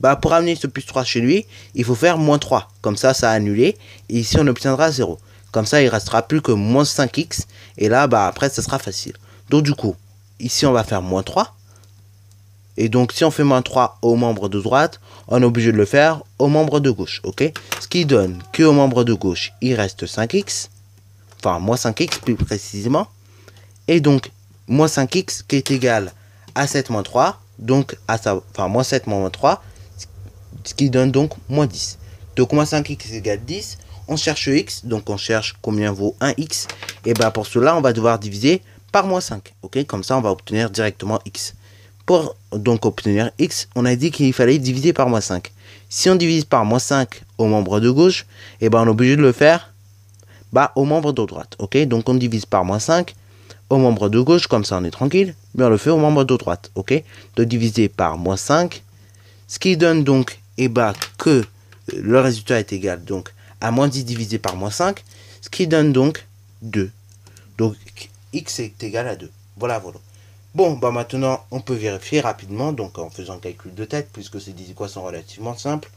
bah pour amener ce plus 3 chez lui, il faut faire moins 3. Comme ça, ça a annulé. Et ici, on obtiendra 0. Comme ça, il restera plus que moins 5x. Et là, bah après, ça sera facile. Donc du coup, ici, on va faire moins 3. Et donc, si on fait moins 3 au membre de droite, on est obligé de le faire au membre de gauche, ok? Ce qui donne qu'au membre de gauche, il reste 5x. Enfin, moins 5x plus précisément. Et donc, moins 5x qui est égal à 7 moins 3. Donc, enfin, moins 7 moins 3. Ce qui donne donc moins 10. Donc, moins 5x égale 10. On cherche x. Donc, on cherche combien vaut 1x. Et bien, pour cela, on va devoir diviser par moins 5. Ok? Comme ça, on va obtenir directement x. Pour donc obtenir x, on a dit qu'il fallait diviser par moins 5. Si on divise par moins 5 au membre de gauche, et ben on est obligé de le faire au membre de droite. Ok, donc on divise par moins 5 au membre de gauche, comme ça on est tranquille, mais on le fait au membre de droite. Ok, de diviser par moins 5, ce qui donne donc que le résultat est égal donc à moins 10 divisé par moins 5, ce qui donne donc 2. Donc x est égal à 2. Voilà. Bon, maintenant, on peut vérifier rapidement, donc en faisant le calcul de tête, puisque c'est des équations relativement simples,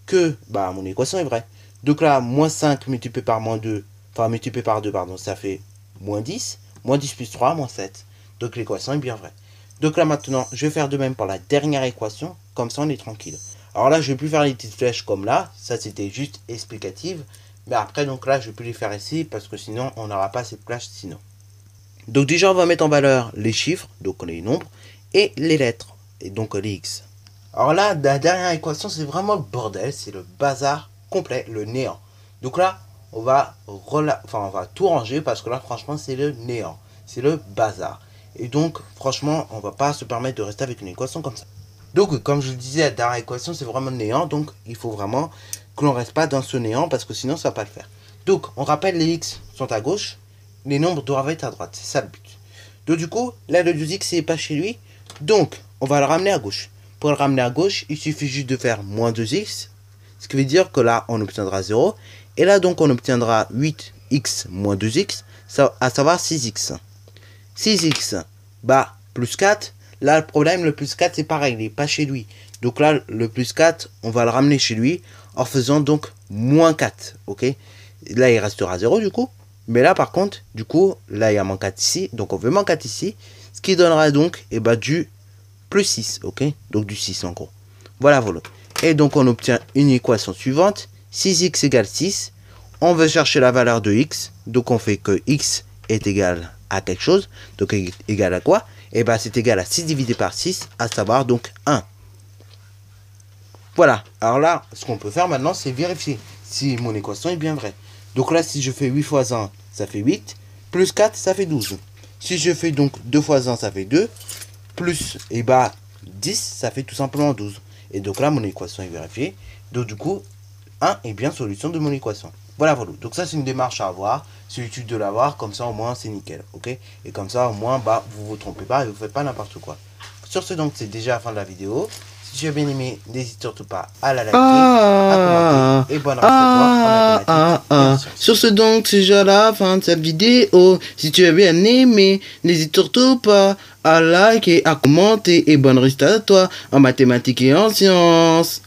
que mon équation est vraie. Donc là, moins 5 multiplié par moins 2, enfin multiplié par 2, pardon, ça fait moins 10. Moins 10 plus 3, moins 7. Donc l'équation est bien vraie. Donc là, maintenant, je vais faire de même pour la dernière équation, comme ça on est tranquille. Alors là, je ne vais plus faire les petites flèches comme là, ça c'était juste explicative. Mais après, donc là, je ne vais plus les faire ici, parce que sinon, on n'aura pas cette flèche sinon. Donc déjà, on va mettre en valeur les chiffres, donc les nombres, et les lettres, et donc les x. Alors là, la dernière équation, c'est vraiment le bordel, c'est le bazar complet, le néant. Donc là, on va tout ranger, parce que là, franchement, c'est le néant, c'est le bazar. Et donc, franchement, on va pas se permettre de rester avec une équation comme ça. Donc, comme je le disais, la dernière équation, c'est vraiment le néant, donc il faut vraiment que l'on reste pas dans ce néant, parce que sinon, ça va pas le faire. Donc, on rappelle, les x sont à gauche, les nombres doivent être à droite, c'est ça le but. Donc du coup, là le 2x n'est pas chez lui, donc on va le ramener à gauche. Pour le ramener à gauche, il suffit juste de faire moins 2x, ce qui veut dire que là on obtiendra 0, et là donc on obtiendra 8x moins 2x, à savoir 6x. 6x, plus 4, là le problème, le plus 4 c'est pareil, il n'est pas chez lui. Donc là le plus 4, on va le ramener chez lui en faisant donc moins 4, ok? Là il restera 0 du coup. Mais là, par contre, du coup, là, il y a moins 4 ici. Donc, on veut moins 4 ici. Ce qui donnera donc du plus 6. Ok? Donc, du 6 en gros. Voilà. Et donc, on obtient une équation suivante. 6x égale 6. On veut chercher la valeur de x. Donc, on fait que x est égal à quelque chose. Donc, égal à quoi? Et c'est égal à 6 divisé par 6, à savoir donc 1. Voilà. Alors là, ce qu'on peut faire maintenant, c'est vérifier si mon équation est bien vraie. Donc là, si je fais 8 fois 1, ça fait 8. Plus 4, ça fait 12. Si je fais donc 2 fois 1, ça fait 2. Plus 10, ça fait tout simplement 12. Et donc là, mon équation est vérifiée. Donc du coup, 1 est bien solution de mon équation. Voilà. Donc ça, c'est une démarche à avoir. C'est utile de l'avoir. Comme ça, au moins, c'est nickel. Ok? Et comme ça, au moins, vous vous trompez pas et vous faites pas n'importe quoi. Sur ce, donc, c'est déjà la fin de la vidéo. Si tu as bien aimé, n'hésite surtout pas à la liker, à commenter et bonne reste à toi en mathématiques. Sur ce donc, c'est déjà la fin de cette vidéo. Si tu as bien aimé, n'hésite surtout pas à liker, à commenter et bonne reste à toi en mathématiques et en sciences.